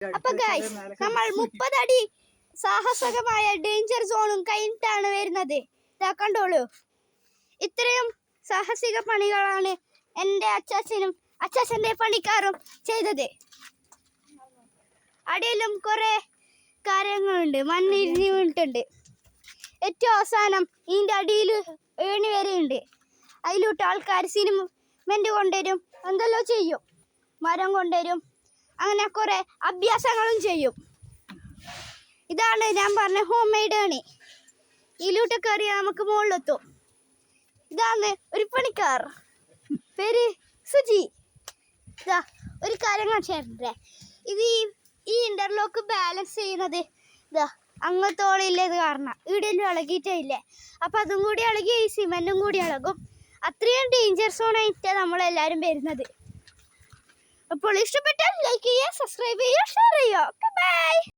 അപ്പൊ ഗൈസ്, നമ്മൾ 30 അടി സാഹസികമായ ഡേഞ്ചർ സോണും കഴിഞ്ഞിട്ടാണ് വരുന്നത്. ഇതാ കണ്ടോളൂ, ഇത്രയും സാഹസിക പണികളാണ് എൻ്റെ അച്ചാച്ചനും അച്ചാച്ചൻ്റെ പണിക്കാരും ചെയ്തത്. അടിയിലും കുറെ കാര്യങ്ങളുണ്ട്, മണ്ണിരിഞ്ഞ് വീണിട്ടുണ്ട്. ഏറ്റവും അവസാനം ഇതിൻ്റെ അടിയിൽ ഏണി വരെയുണ്ട്. അതിലോട്ട് ആൾക്കാർ സിമെന്റ് കൊണ്ടുവരും, എന്തെല്ലോ ചെയ്യും, മരം കൊണ്ടുവരും, അങ്ങനെ കുറെ അഭ്യാസങ്ങളും ചെയ്യും. ഇതാണ് ഞാൻ പറഞ്ഞ ഹോം മെയ്ഡ് ഏണി. ഇതിലോട്ട് കയറിയാൽ നമുക്ക് മുകളിലെത്തും. ഇതാണ് ഒരു പണിക്കാർ, പേര് സുജി. ഇതാ ഒരു കാര്യം കാണിച്ചിട്ടുണ്ടേ, ഇത് ഈ ഇന്റർലോക്ക് ബാലൻസ് ചെയ്യുന്നത് ഇതാ അങ്ങത്തോളില്ലത് കാരണം ഇവിടെയെല്ലാം ഇളകിയിട്ടില്ലേ. അപ്പം അതും കൂടി ഇളകി ഈ സിമെൻറ്റും കൂടി ഇളകും. അത്രയും ഡേഞ്ചർ സോണായിട്ടാണ് നമ്മളെല്ലാവരും വരുന്നത്. അപ്പോൾ ഇഷ്ടപ്പെട്ടാൽ ലൈക്ക് ചെയ്യുക, സബ്സ്ക്രൈബ് ചെയ്യുക, ഷെയർ ചെയ്യുക. ബൈ.